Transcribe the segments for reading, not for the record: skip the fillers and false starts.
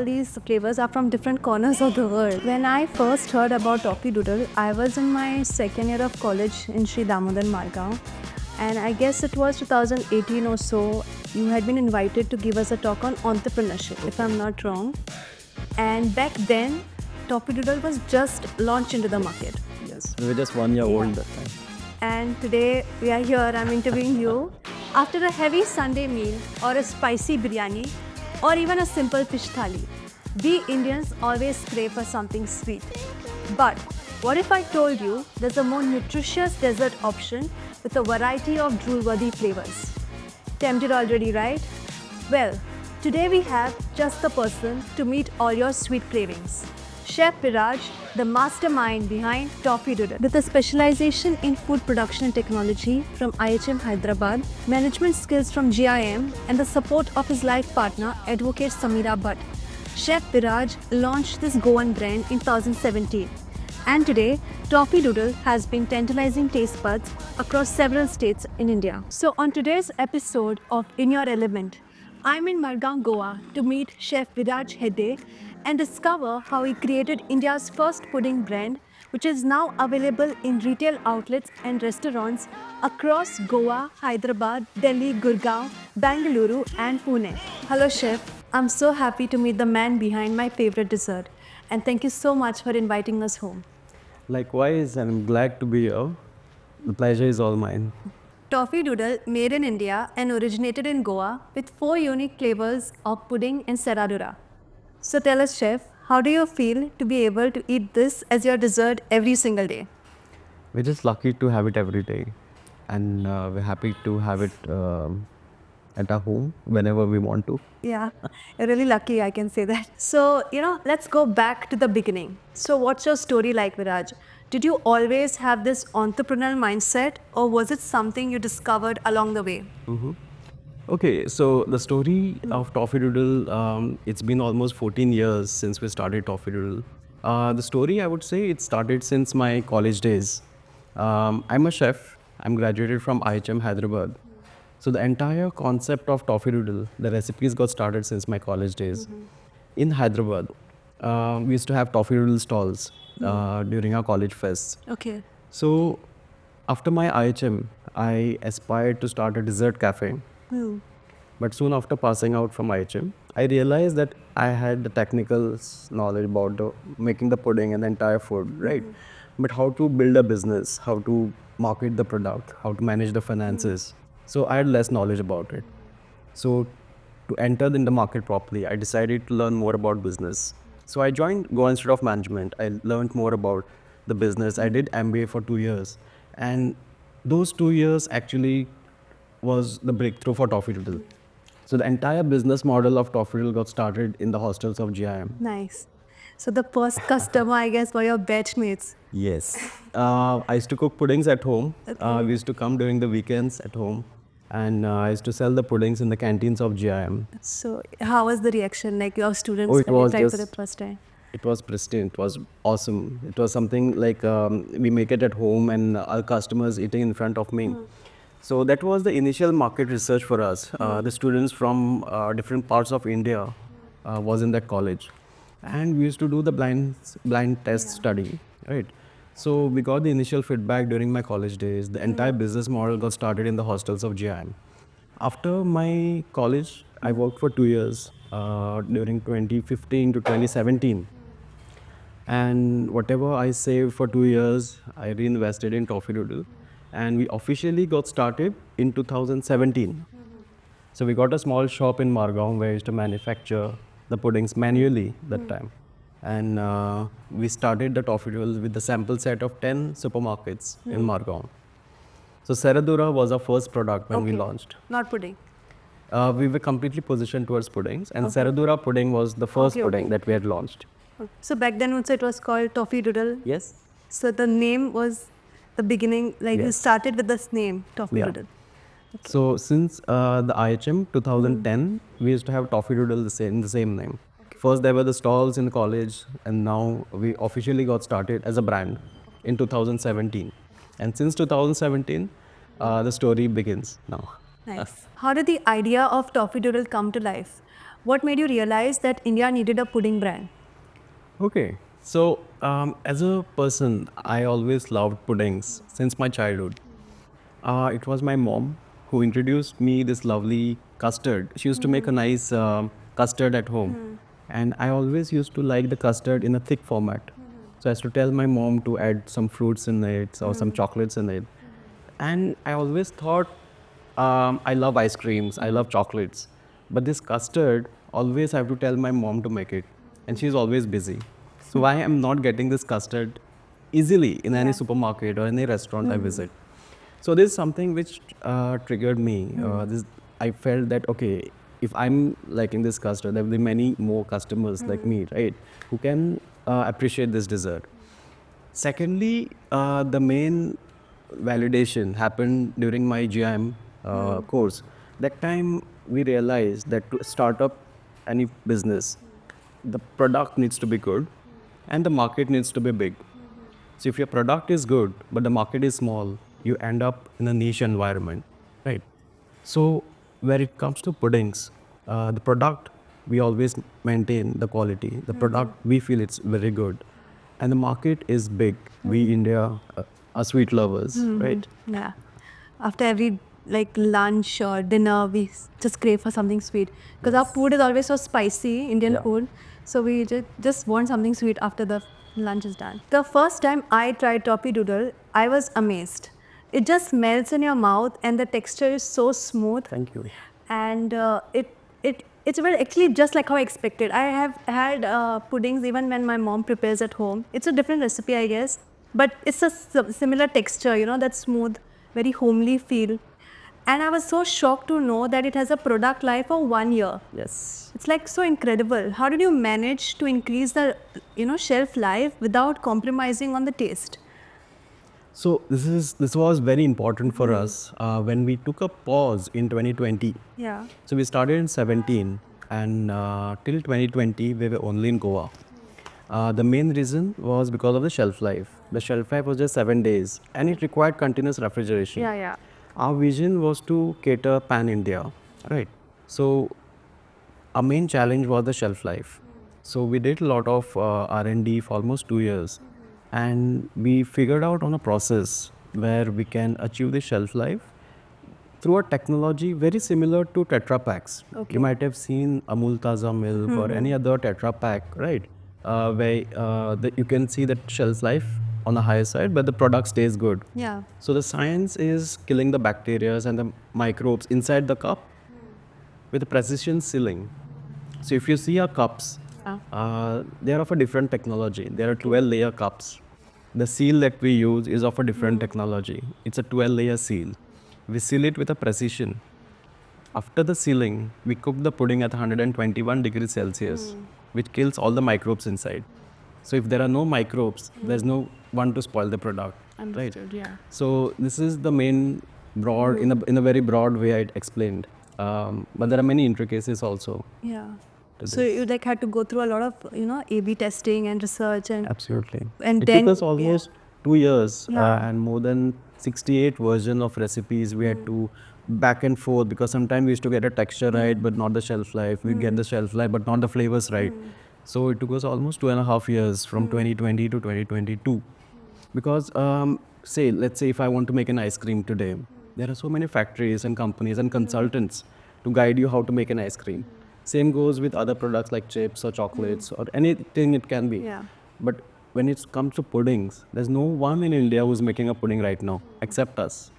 These flavors are from different corners of the world. When I first heard about Toffee Doodle, I was in my second year of college in Sri Damodar, Margao. And I guess it was 2018 or so. You had been invited to give us a talk on entrepreneurship, if I'm not wrong. And back then, Toffee Doodle was just launched into the market. Yes, we were just 1 year old that time. And today we are here, I'm interviewing you. After a heavy Sunday meal or a spicy biryani or even a simple fish thali, we Indians always crave for something sweet. But what if I told you there's a more nutritious dessert option with a variety of drool-worthy flavors? Tempted already, right? Well, today we have just the person to meet all your sweet cravings. Chef Viraj, the mastermind behind Toffee Doodle. With a specialization in food production and technology from IHM Hyderabad, management skills from GIM, and the support of his life partner, Advocate Samira Bhatt, Chef Viraj launched this Goan brand in 2017. And today, Toffee Doodle has been tantalizing taste buds across several states in India. So on today's episode of In Your Element, I'm in Margao, Goa to meet Chef Viraj Hede and discover how he created India's first pudding brand, which is now available in retail outlets and restaurants across Goa, Hyderabad, Delhi, Gurgaon, Bangalore and Pune. Hello Chef, I'm so happy to meet the man behind my favorite dessert, and thank you so much for inviting us home. Likewise, I'm glad to be here. The pleasure is all mine. Toffee Doodle, made in India and originated in Goa with 4 unique flavors of pudding and serradura. So tell us, Chef, how do you feel to be able to eat this as your dessert every single day? We're just lucky to have it every day. And we're happy to have it at our home whenever we want to. Yeah, you're really lucky, I can say that. So, let's go back to the beginning. So, what's your story like, Viraj? Did you always have this entrepreneurial mindset, or was it something you discovered along the way? Okay, so the story of Toffee Doodle, it's been almost 14 years since we started Toffee Doodle. The story, I would say, it started since my college days. I'm a chef. I'm graduated from IHM Hyderabad. So the entire concept of Toffee Doodle, the recipes got started since my college days. In Hyderabad, we used to have Toffee Doodle stalls during our college fests. Okay. So after my IHM, I aspired to start a dessert cafe. But soon after passing out from IHM, I realized that I had the technical knowledge about making the pudding and the entire food, right? But how to build a business, how to market the product, how to manage the finances. So I had less knowledge about it. So to enter in the market properly, I decided to learn more about business. So I joined Go Institute of Management. I learned more about the business. I did MBA for 2 years. And those 2 years actually was the breakthrough for Toffee Doodle. So the entire business model of Toffee Doodle got started in the hostels of GIM. Nice. So, the first customer, I guess, were your batchmates. Yes. I used to cook puddings at home. We used to come during the weekends at home. And I used to sell the puddings in the canteens of GIM. So, how was the reaction? Like your students Oh, it was tried for the just- first time? It was pristine. It was awesome. It was something like we make it at home and our customers eating in front of me. So that was the initial market research for us. The students from different parts of India was in that college. And we used to do the blind test study, right? So we got the initial feedback during my college days. The entire business model got started in the hostels of GIM. After my college, I worked for 2 years during 2015 to 2017. And whatever I saved for 2 years, I reinvested in Toffee Doodle. And we officially got started in 2017. So we got a small shop in Margao where I used to manufacture the puddings manually that time. And we started the Toffee Doodle with the sample set of 10 supermarkets in Margao. So Serradura was our first product when we launched. Not pudding. We were completely positioned towards puddings, and Serradura pudding was the first pudding that we had launched. So back then also it was called Toffee Doodle. Yes. So the name was the beginning, like you Yes. started with this name, Toffee Yeah. Doodle. So since the IHM 2010, we used to have Toffee Doodle in the same name. First there were the stalls in the college, and now we officially got started as a brand in 2017. And since 2017, the story begins now. Nice. How did the idea of Toffee Doodle come to life? What made you realize that India needed a pudding brand? Okay. So, as a person, I always loved puddings since my childhood. It was my mom who introduced me this lovely custard. She used to make a nice custard at home, and I always used to like the custard in a thick format. So I used to tell my mom to add some fruits in it or some chocolates in it. And I always thought I love ice creams, I love chocolates, but this custard always I have to tell my mom to make it, and she's always busy. So I am not getting this custard easily in any Yeah. supermarket or any restaurant I visit. So this is something which triggered me. This I felt that okay, if I'm liking this custard, there will be many more customers like me, right, who can appreciate this dessert. Secondly, the main validation happened during my GIM course. That time we realized that to start up any business, the product needs to be good and the market needs to be big. So if your product is good but the market is small, you end up in a niche environment, right? So where it comes to puddings, the product we always maintain the quality. The product we feel it's very good, and the market is big. We India are sweet lovers, right? Yeah. After every like lunch or dinner, we just crave for something sweet because our food is always so spicy, Indian Yeah. food. So we just want something sweet after the lunch is done. The first time I tried Toffee Doodle, I was amazed. It just melts in your mouth and the texture is so smooth. Thank you. And it's well actually just like how I expected. I have had puddings even when my mom prepares at home. It's a different recipe, I guess, but it's a similar texture, you know, that smooth, very homely feel. And I was so shocked to know that it has a product life of 1 year. Yes. It's like so incredible. How did you manage to increase the shelf life without compromising on the taste? So this was very important for us when we took a pause in 2020. Yeah. So we started in 17 and till 2020 we were only in Goa. The main reason was because of the shelf life. The shelf life was just 7 days and it required continuous refrigeration. Yeah, yeah. Our vision was to cater pan India, right? So our main challenge was the shelf life. So we did a lot of R&D for almost 2 years, and we figured out on a process where we can achieve the shelf life through a technology very similar to Tetra Packs. Okay. You might have seen Amul Taza milk or any other Tetra Pack, right? Where you can see that shelf life on the higher side, but the product stays good. Yeah. So the science is killing the bacteria and the microbes inside the cup with a precision sealing. So if you see our cups, they are of a different technology. There are 12-layer cups. The seal that we use is of a different technology. It's a 12-layer seal. We seal it with a precision. After the sealing, we cook the pudding at 121 degrees Celsius, which kills all the microbes inside. So if there are no microbes, there's no one to spoil the product. Understood, yeah. So this is the main broad, in a very broad way I explained. But there are many intricacies also. Yeah. to So this. you like had to go through a lot of A/B testing and research and Absolutely. and It then took us almost 2 years Yeah. and more than 68 version of recipes we had to back and forth because sometimes we used to get a texture right but not the shelf life. We get the shelf life but not the flavors right. So it took us almost 2.5 years from 2020 to 2022. Because let's say if I want to make an ice cream today, there are so many factories and companies and consultants to guide you how to make an ice cream. Same goes with other products like chips or chocolates or anything it can be. Yeah. But when it comes to puddings, there's no one in India who's making a pudding right now except us.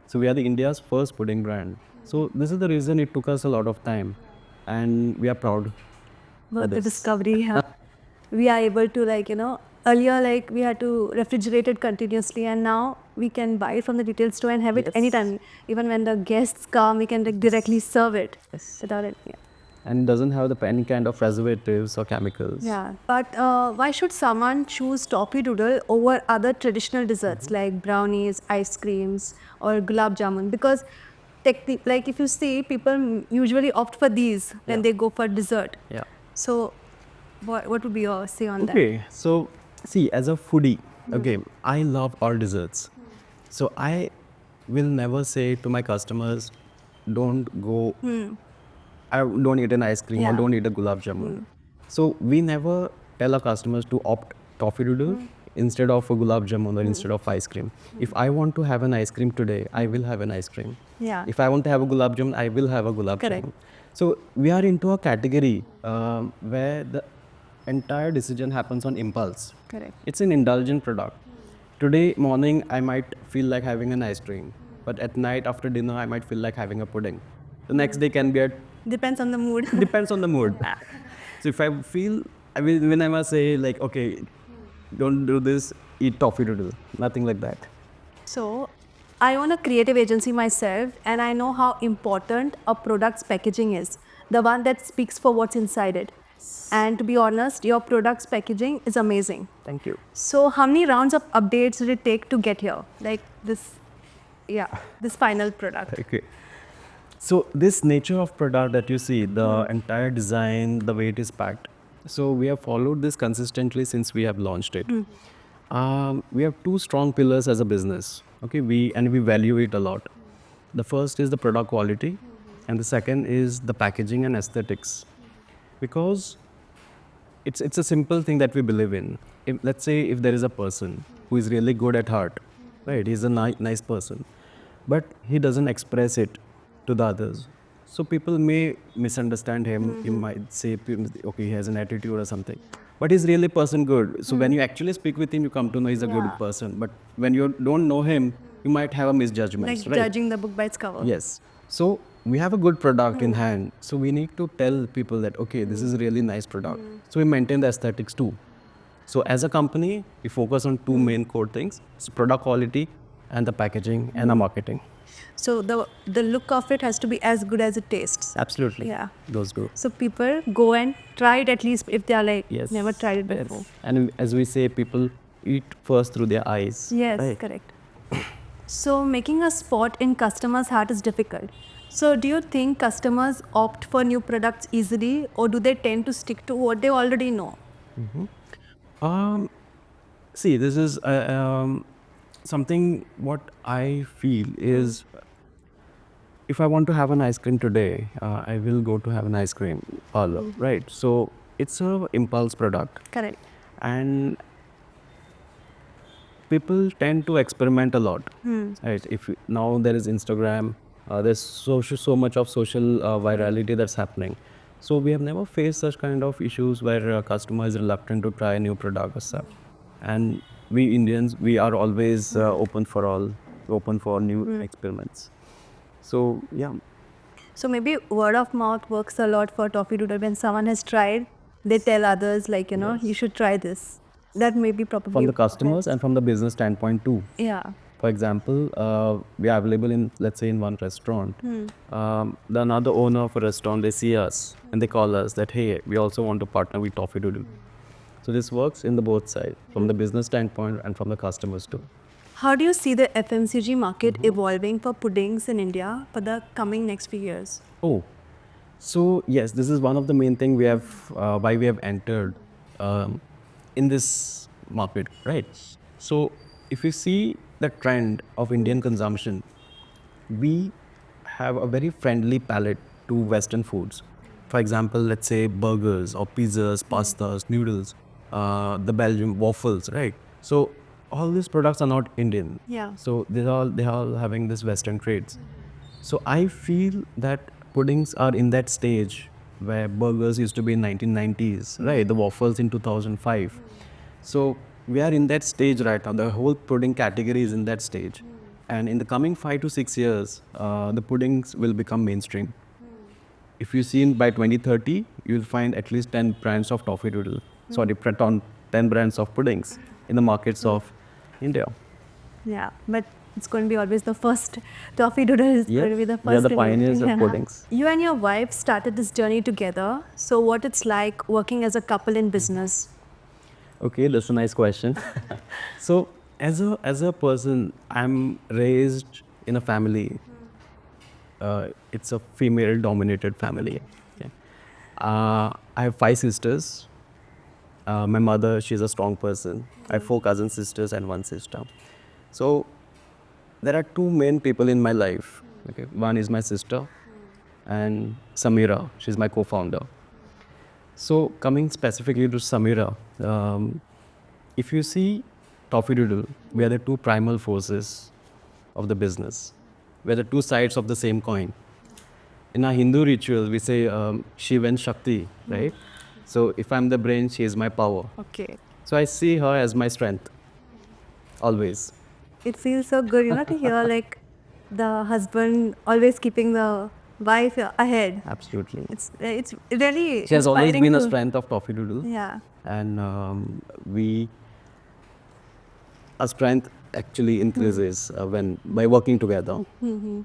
So we are the India's first pudding brand. So this is the reason it took us a lot of time, and we are proud. Well, the this. discovery, yeah. We are able to earlier we had to refrigerate it continuously and now we can buy it from the retail store and have it Yes. anytime. Even when the guests come, we can directly serve it Yes. without it. Yeah. And it doesn't have any kind of preservatives or chemicals. Yeah, but why should someone choose Toffee Doodle over other traditional desserts like brownies, ice creams, or gulab jamun? Because if you see, people usually opt for these when Yeah. they go for dessert. Yeah. So, what would be your say on that? Okay, so see, as a foodie, okay, I love all desserts. So I will never say to my customers, don't go I don't eat an ice cream or Yeah. don't eat a gulab jamun. So we never tell our customers to opt toffee doodle instead of a gulab jamun or instead of ice cream. If I want to have an ice cream today, I will have an ice cream. Yeah. If I want to have a gulab jamun, I will have a gulab Correct. jamun. So we are into a category where the entire decision happens on impulse. Correct. It's an indulgent product. Today morning, I might feel like having an ice cream, but at night after dinner, I might feel like having a pudding. The next day can be Depends on the mood. depends on the mood. So if I feel, I will, when I must say like, okay, don't do this, eat toffee doodle, nothing like that. So, I own a creative agency myself, and I know how important a product's packaging is, the one that speaks for what's inside it. And to be honest, your product's packaging is amazing. Thank you. So, how many rounds of updates did it take to get here? Like this, this final product. Okay. So this nature of product that you see, the entire design, the way it is packed. So we have followed this consistently since we have launched it. We have two strong pillars as a business. Okay, we value it a lot. The first is the product quality, and the second is the packaging and aesthetics. Because it's a simple thing that we believe in. Let's say if there is a person who is really good at heart, right? He's a nice person, but he doesn't express it to the others. So people may misunderstand him. You might say, okay, he has an attitude or something, but he's really person good. So when you actually speak with him, you come to know he's a good person. But when you don't know him, you might have a misjudgment. Like right? judging the book by its cover. Yes. So we have a good product in hand. So we need to tell people that, okay, this is a really nice product. So we maintain the aesthetics too. So as a company, we focus on two main core things. So product quality and the packaging and the marketing. So the look of it has to be as good as it tastes. Absolutely. Yeah. Those two. So people go and try it at least if they are like Yes. never tried it Yes. before. And as we say, people eat first through their eyes. Yes, right? correct. So making a spot in customers' heart is difficult. So do you think customers opt for new products easily, or do they tend to stick to what they already know? See, this is something what I feel is if I want to have an ice cream today, I will go to have an ice cream parlor, right? So it's a impulse product, Correct. and people tend to experiment a lot, right? Now there is Instagram, there's so much of social virality that's happening. So we have never faced such kind of issues where a customer is reluctant to try a new product or stuff. And we Indians, we are always open for new experiments. So yeah, So maybe word of mouth works a lot for Toffee Doodle. When someone has tried, they tell others like, you should try this. That may be probably from the customers and from the business standpoint too. Yeah. For example, we are available in, let's say, in one restaurant. The another owner of a restaurant, they see us and they call us that, hey, we also want to partner with Toffee Doodle. So this works in the both sides, from the business standpoint and from the customers too. How do you see the FMCG market evolving for puddings in India for the coming next few years? Oh, so yes, this is one of the main thing we have, why we have entered in this market, right? So if you see the trend of Indian consumption, we have a very friendly palate to Western foods. For example, let's say burgers or pizzas, pastas, noodles, the Belgian waffles, right? So all these products are not Indian. Yeah. So they are having this Western traits. So I feel that puddings are in that stage where burgers used to be in 1990s, right? The waffles in 2005. So we are in that stage right now. The whole pudding category is in that stage. And in the coming 5 to 6 years, the puddings will become mainstream. If you see by 2030, you'll find at least 10 brands of Toffee Doodle. Sorry, 10 brands of puddings in the markets of India. Yeah, but it's going to be always the first. Toffee Doodle is going to be the first. We are the in pioneers India. of puddings. You and your wife started this journey together. So what it's like working as a couple in business? Okay, that's a nice question. So as a person, I'm raised in a family. It's a female-dominated family. Okay. I have 5 sisters. My mother, she's a strong person. I have 4 cousin sisters and 1 sister. So there are 2 main people in my life. Okay, one is my sister, and Samira. She's my co-founder. So coming specifically to Samira, if you see Toffee Doodle, we are the two primal forces of the business. We are the two sides of the same coin. In our Hindu ritual, we say Shiva and Shakti, right? So if I'm the brain, she is my power. Okay. So I see her as my strength, always. It feels so good, to hear like the husband always keeping the wife ahead. Absolutely. It's really She has always inspiring been a to. strength of Toffee Doodle. Yeah. And our strength actually increases when by working together.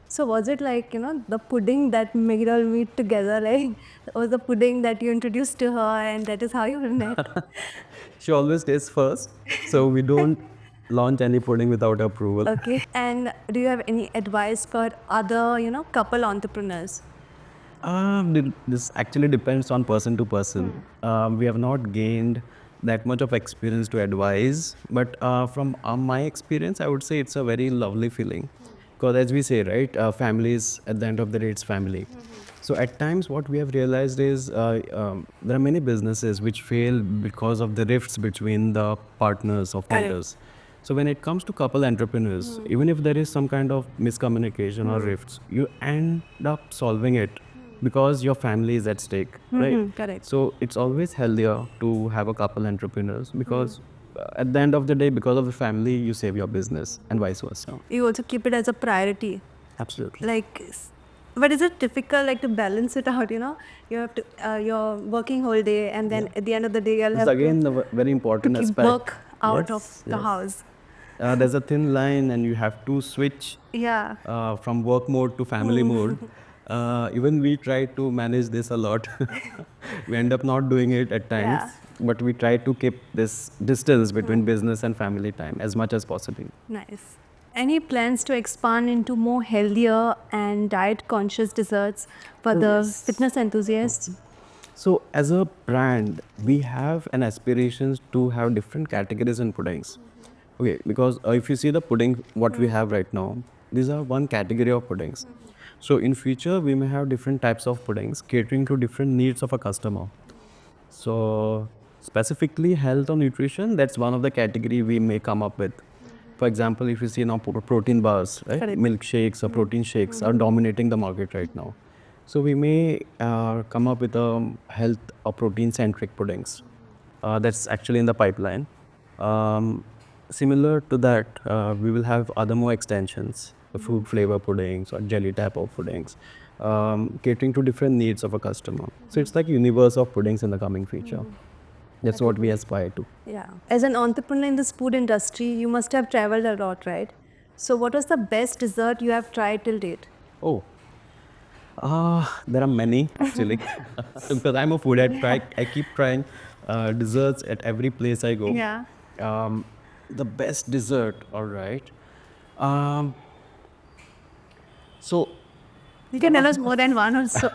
So was it like, the pudding that made all meet together? Like, was the pudding that you introduced to her and that is how you met? She always tastes first, so we don't launch any pudding without her approval. Okay. And do you have any advice for other, couple entrepreneurs? This actually depends on person to person. We have not gained that much of experience to advise, but from my experience, I would say it's a very lovely feeling. Because as we say, right, families, at the end of the day, it's family. So at times, what we have realized is there are many businesses which fail because of the rifts between the partners or founders. So when it comes to couple entrepreneurs, even if there is some kind of miscommunication or rifts, you end up solving it because your family is at stake, right? Correct. So it's always healthier to have a couple entrepreneurs because at the end of the day, because of the family, you save your business and vice versa. You also keep it as a priority. Absolutely. Like, but is it difficult like to balance it out? You have to you're working whole day and then at the end of the day you'll It's have again to, a very important keep aspect. work out of Yes, the yes. house. There's a thin line, and you have to switch Yeah. from work mode to family mode. Even we try to manage this a lot. We end up not doing it at times, Yeah. but we try to keep this distance between business and family time as much as possible. Nice. Any plans to expand into more healthier and diet conscious desserts for the fitness enthusiasts? So, as a brand, we have an aspirations to have different categories in puddings. Okay, because if you see the pudding, what we have right now, these are one category of puddings. So, in future, we may have different types of puddings catering to different needs of a customer. So, specifically health or nutrition, that's one of the category we may come up with. For example, if you see now protein bars, right? Correct. Milkshakes or protein shakes are dominating the market right now. So we may come up with a health or protein-centric puddings. That's actually in the pipeline. Um, Similar to that, we will have other more extensions, the fruit flavor puddings or jelly type of puddings, catering to different needs of a customer. So it's like universe of puddings in the coming future. That's what we aspire to. Yeah. As an entrepreneur in this food industry, you must have traveled a lot, right? So, what was the best dessert you have tried till date? Oh, there are many actually. Because I'm a food, I keep trying desserts at every place I go. Yeah. The best dessert, all right. Um, so, You can tell us more than one or so.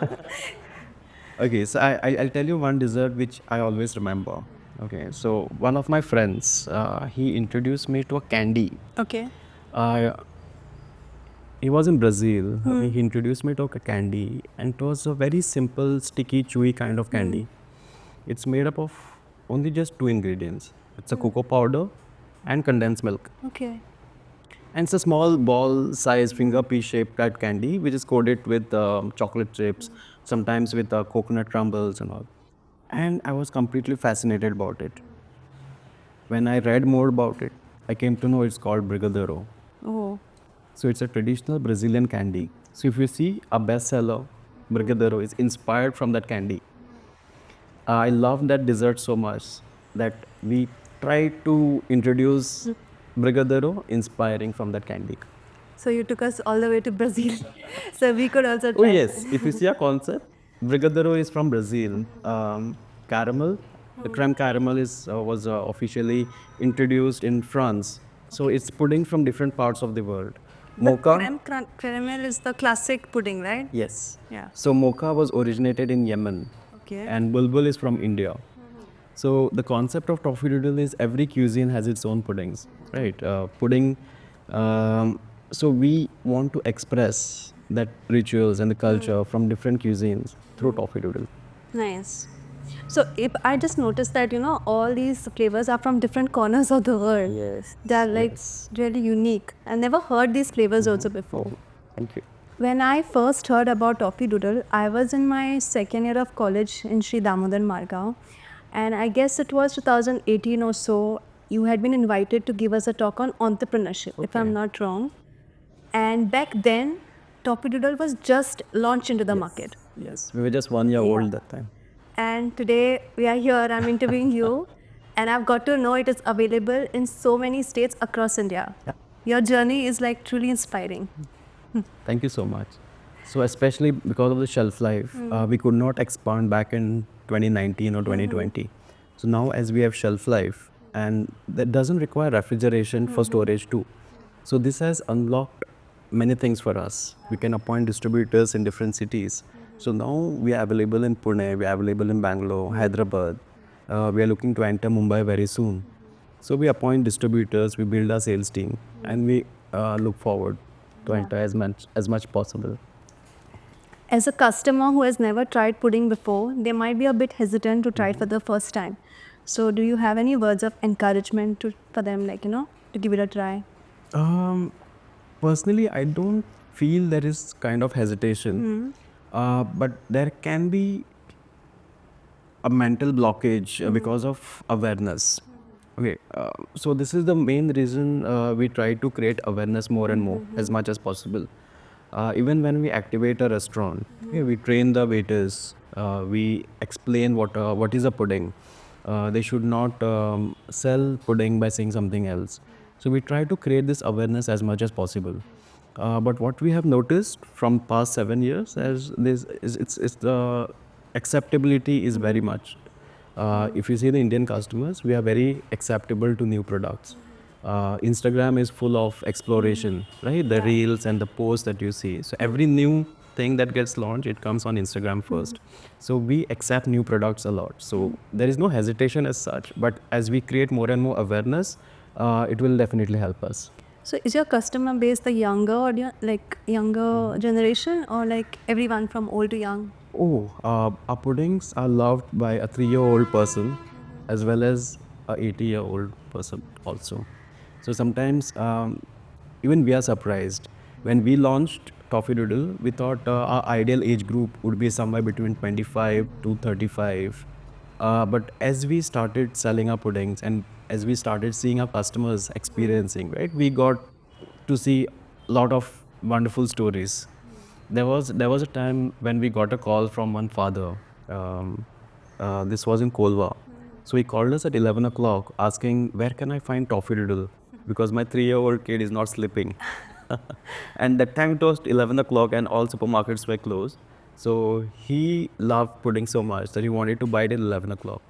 okay, so I'll tell you one dessert which I always remember. Okay, so one of my friends, he introduced me to a candy. Okay. Uh, he was in Brazil. He introduced me to a candy, and it was a very simple, sticky, chewy kind of candy. It's made up of only just two ingredients. It's a cocoa powder and condensed milk. Okay. And it's a small ball size finger pea shaped type candy which is coated with chocolate chips, sometimes with coconut crumbles and all. And I was completely fascinated about it. When I read more about it, I came to know it's called brigadeiro. Oh. So it's a traditional Brazilian candy. So if you see a bestseller, brigadeiro is inspired from that candy. I love that dessert so much that we try to introduce brigadeiro inspiring from that candy. So, you took us all the way to Brazil. So, we could also Oh try. yes, if you see a concept, brigadeiro is from Brazil. Caramel, the creme caramel is was officially introduced in France. So it's pudding from different parts of the world. The Mocha, caramel is the classic pudding, right? yes. Yeah. So mocha was originated in Yemen, Okay. and bulbul is from India. So the concept of toffee doodle is every cuisine has its own puddings, right? Pudding. So we want to express that rituals and the culture from different cuisines through Toffee Doodle. Nice. So if I just noticed that all these flavors are from different corners of the world. Yes. They're like really unique. I never heard these flavors also before. Oh, thank you. When I first heard about Toffee Doodle, I was in my second year of college in Sri Damodar Margao, and I guess it was 2018 or so. You had been invited to give us a talk on entrepreneurship, if I'm Okay. not wrong. And back then, Toffee Doodle was just launched into the market. Yes, we were just 1 year old Yeah. that time. And today we are here, I'm interviewing you, and I've got to know it is available in so many states across India. Yeah. Your journey is like truly inspiring. Thank you so much. So especially because of the shelf life, we could not expand back in 2019 or 2020. So now as we have shelf life, and that doesn't require refrigeration for storage too. So this has unlocked many things for us. We can appoint distributors in different cities. So now we are available in Pune, we are available in Bangalore, Hyderabad. We are looking to enter Mumbai very soon. So we appoint distributors, we build our sales team, and we look forward to enter as much possible. As a customer who has never tried pudding before, they might be a bit hesitant to try it for the first time. So do you have any words of encouragement for them, like, to give it a try? Personally, I don't feel there is kind of hesitation, but there can be a mental blockage because of awareness. Okay, so this is the main reason we try to create awareness more and more as much as possible. Even when we activate a restaurant, okay, we train the waiters, we explain what is a pudding. They should not sell pudding by saying something else. So we try to create this awareness as much as possible. But what we have noticed from past 7 years as this is it's the acceptability is very much. If you see the Indian customers, we are very acceptable to new products. Instagram is full of exploration, right? The reels and the posts that you see. So every new thing that gets launched, it comes on Instagram first. So we accept new products a lot. So there is no hesitation as such. But as we create more and more awareness, it will definitely help us. So is your customer base the younger audience, like younger generation, or like everyone from old to young? Oh, our puddings are loved by a 3-year-old person as well as a 80-year-old person also. So sometimes even we are surprised. When we launched Toffee Doodle, we thought our ideal age group would be somewhere between 25 to 35. But as we started selling our puddings and as we started seeing our customers experiencing, right, we got to see a lot of wonderful stories. There was a time when we got a call from one father. This was in Kolva. So he called us at 11 o'clock asking, where can I find Toffee Doodle? Because my 3-year-old kid is not sleeping. And that time it was 11 o'clock and all supermarkets were closed. So he loved pudding so much that he wanted to buy it at 11 o'clock.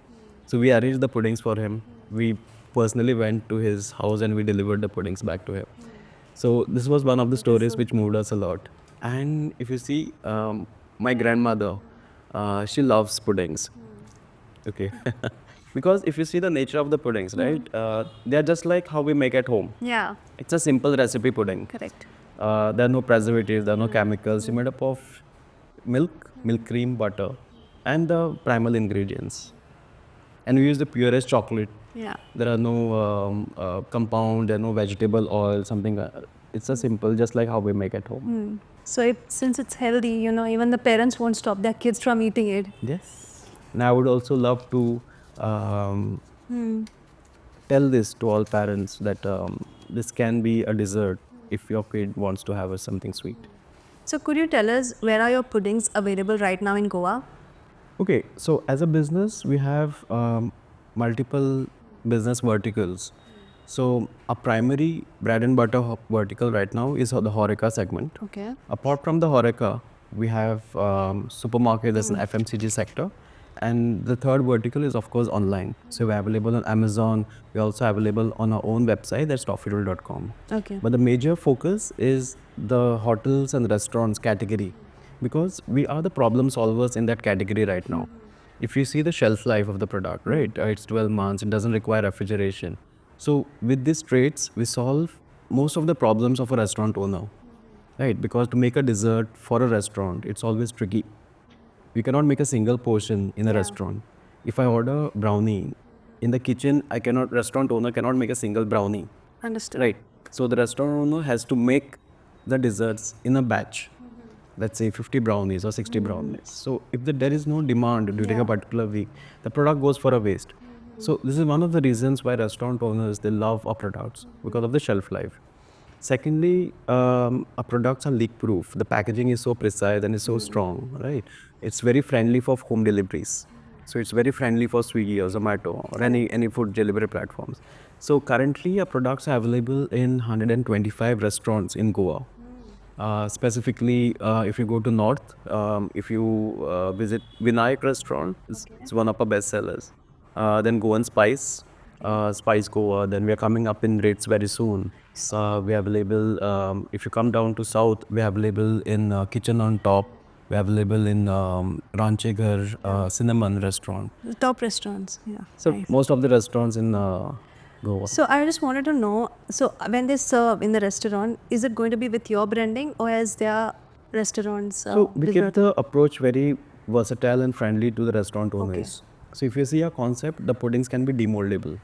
So we arranged the puddings for him. We personally went to his house and we delivered the puddings back to him. So this was one of the stories which moved us a lot. And if you see, my grandmother, she loves puddings. Okay. Because if you see the nature of the puddings, right, they are just like how we make at home. Yeah, It's a simple recipe pudding. correct. There are no preservatives, there are no chemicals. It's made up of milk cream, butter, and the primal ingredients. And we use the purest chocolate. Yeah. There are no compound, there are no vegetable oil, something. It's a simple, just like how we make at home. So since it's healthy, even the parents won't stop their kids from eating it. Yes. And I would also love to tell this to all parents that this can be a dessert if your kid wants to have something sweet. So could you tell us where are your puddings available right now in Goa? Okay, so as a business, we have multiple business verticals. So a primary bread and butter vertical right now is the Horeca segment. Okay. Apart from the Horeca, we have supermarket, that's an FMCG sector. And the third vertical is, of course, online. So we're available on Amazon. We're also available on our own website, that's toffeedoodle.com. Okay. But the major focus is the hotels and restaurants category because we are the problem solvers in that category right now. If you see the shelf life of the product, right, it's 12 months, it doesn't require refrigeration. So with these traits, we solve most of the problems of a restaurant owner. right? Because to make a dessert for a restaurant, it's always tricky. We cannot make a single portion in a restaurant. If I order brownie in the kitchen, restaurant owner cannot make a single brownie. Understood. Right. So the restaurant owner has to make the desserts in a batch. Let's say 50 brownies or 60 brownies. So if there is no demand during a particular week, the product goes for a waste. So this is one of the reasons why restaurant owners, they love our products because of the shelf life. Secondly, our products are leak proof. The packaging is so precise and is so strong, right? It's very friendly for home deliveries. So it's very friendly for Swiggy or Zomato or any food delivery platforms. So currently our products are available in 125 restaurants in Goa. Specifically, if you go to North, if you visit Vinayak restaurant, it's one of our best sellers. Then Goan Spice, Spice Goa. Then we are coming up in rates very soon. We are available, if you come down to South, we are available in Kitchen on Top. We are available in Rancheghar Cinnamon restaurant. The top restaurants. Yeah. So Nice. most of the restaurants in Goa. So I just wanted to know, so when they serve in the restaurant, is it going to be with your branding or as their restaurants? So we keep the approach very versatile and friendly to the restaurant Okay. owners. So if you see our concept, the puddings can be demoldable.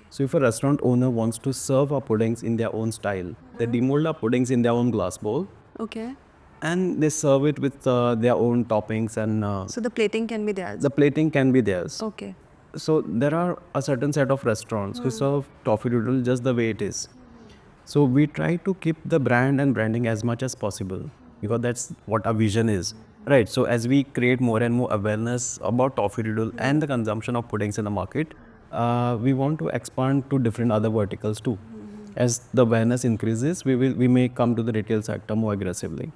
So if a restaurant owner wants to serve our puddings in their own style, they demold our puddings in their own glass bowl Okay. and they serve it with their own toppings, and So the plating can be theirs. the plating can be theirs. Okay. So there are a certain set of restaurants who serve Toffee Doodle just the way it is. So we try to keep the brand and branding as much as possible because that's what our vision is. Right. So as we create more and more awareness about Toffee Doodle and the consumption of puddings in the market, we want to expand to different other verticals too. As the awareness increases, we may come to the retail sector more aggressively.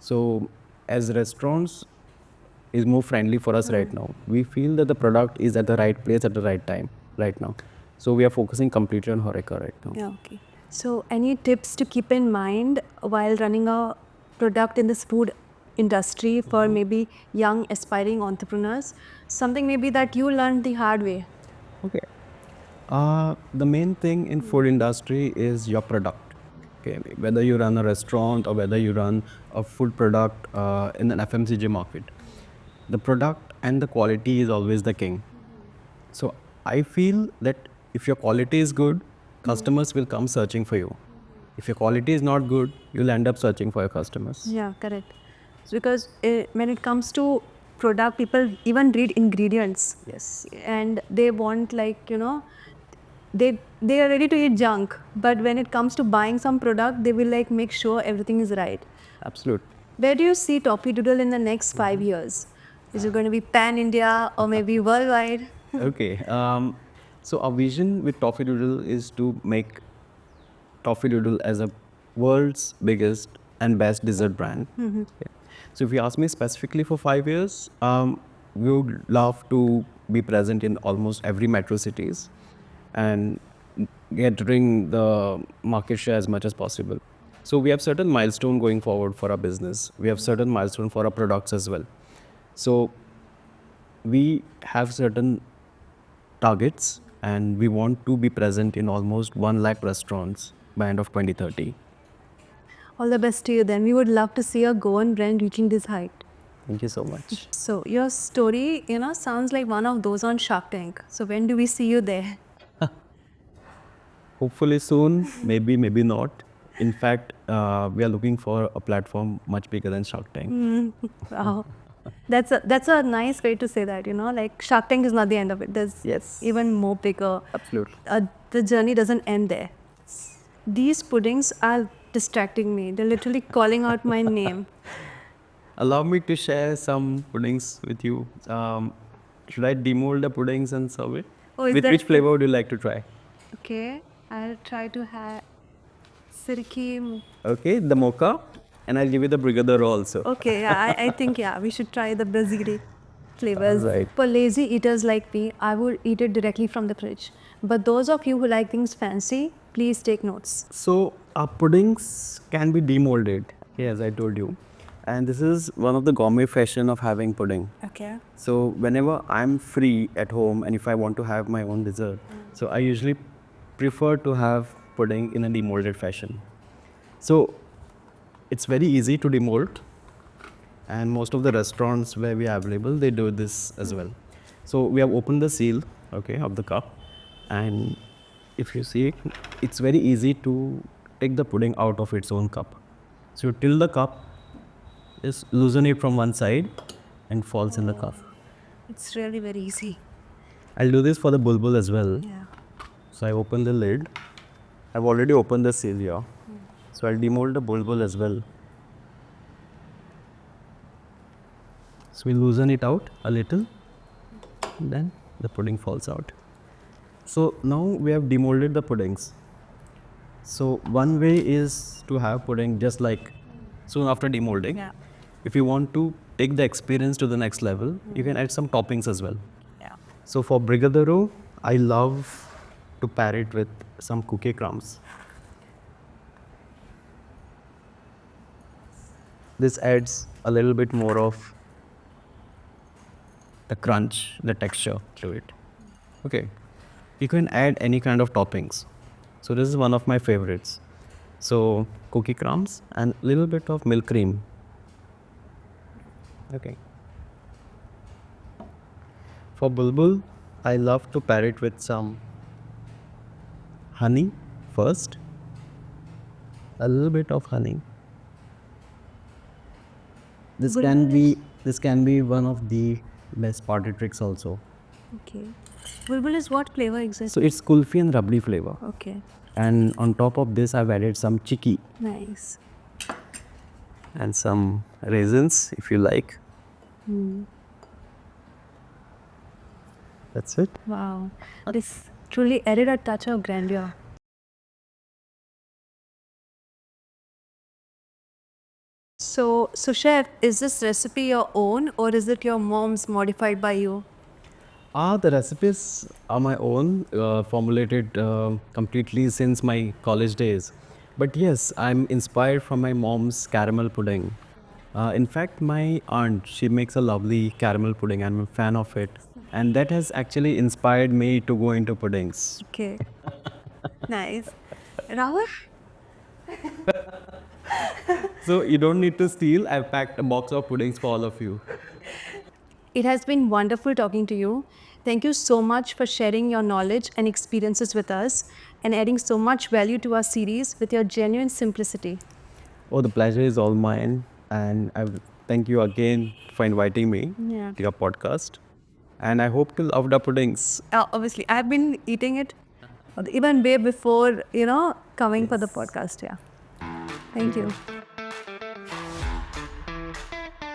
So as restaurants is more friendly for us right now, we feel that the product is at the right place at the right time right now. So we are focusing completely on Horeca right now. Yeah, okay. So any tips to keep in mind while running a product in this food industry for maybe young aspiring entrepreneurs? Something maybe that you learned the hard way. Okay. The main thing in food industry is your product. Okay, whether you run a restaurant or whether you run a food product in an FMCG market, the product and the quality is always the king. So I feel that if your quality is good, customers will come searching for you. If your quality is not good, you'll end up searching for your customers. Yeah, correct. Because when it comes to product, people even read ingredients. Yes. And they want they are ready to eat junk. But when it comes to buying some product, they will make sure everything is right. Absolutely. Where do you see Toffee Doodle in the next 5 years? Is it going to be pan-India or maybe worldwide? Okay. So our vision with Toffee Doodle is to make Toffee Doodle as a world's biggest and best dessert brand. Okay. So if you ask me specifically for 5 years, we would love to be present in almost every metro cities and getting the market share as much as possible. So we have certain milestone going forward for our business. We have certain milestone for our products as well. So we have certain targets and we want to be present in almost 1 lakh restaurants by end of 2030. All the best to you then. We would love to see a Goan brand reaching this height. Thank you so much. So your story, sounds like one of those on Shark Tank. So when do we see you there? Hopefully soon, maybe not. In fact, we are looking for a platform much bigger than Shark Tank. Wow. That's a nice way to say that, like Shark Tank is not the end of it. There's Yes. even more bigger. Absolutely. The journey doesn't end there. These puddings are distracting me. They're literally calling out my name. Allow me to share some puddings with you. Should I demold the puddings and serve it? Oh, is With that- which flavor would you like to try? Okay, I'll try to have sirki. Okay, the mocha, and I'll give you the brigada also. Okay, yeah, I think we should try the Brazili flavors. Right. For lazy eaters like me, I would eat it directly from the fridge. But those of you who like things fancy, please take notes. So our puddings can be demolded, as I told you. And this is one of the gourmet fashion of having pudding. Okay. So whenever I'm free at home and if I want to have my own dessert, so I usually prefer to have pudding in a demolded fashion. So it's very easy to demold, and most of the restaurants where we are available, they do this as well. So we have opened the seal, okay, of the cup, and if you see, it's very easy to take the pudding out of its own cup. So you till the cup, just loosen it from one side, and falls in the cup. It's really very easy. I'll do this for the bulbul as well. Yeah. So I open the lid. I've already opened the seal here. So I'll demold the bulbul as well. So we loosen it out a little, then the pudding falls out. So now we have demolded the puddings. So one way is to have pudding just like soon after demolding. Yeah. If you want to take the experience to the next level, you can add some toppings as well. Yeah. So for brigadeiro, I love to pair it with some cookie crumbs. This adds a little bit more of the crunch, the texture to it. Okay. You can add any kind of toppings. So this is one of my favorites. So cookie crumbs and a little bit of milk cream. Okay. For bulbul, I love to pair it with some honey first. A little bit of honey. This can be one of the best party tricks also. Okay. Bulbul is what flavor So exactly? it's kulfi and rabdi flavor. Okay. And on top of this, I've added some chicky Nice. and some raisins if you like. That's it. Wow. This truly added a touch of grandeur. So chef, is this recipe your own or is it your mom's modified by you? The recipes are my own, formulated completely since my college days. But yes, I'm inspired from my mom's caramel pudding. In fact, my aunt, she makes a lovely caramel pudding. I'm a fan of it. And that has actually inspired me to go into puddings. Okay. Nice. Rahul? So you don't need to steal. I've packed a box of puddings for all of you. It has been wonderful talking to you. Thank you so much for sharing your knowledge and experiences with us and adding so much value to our series with your genuine simplicity. Oh, the pleasure is all mine. And I thank you again for inviting me Yeah. to your podcast. And I hope you love the puddings. Obviously, I've been eating it even way before, coming for the podcast. Yeah. Thank you.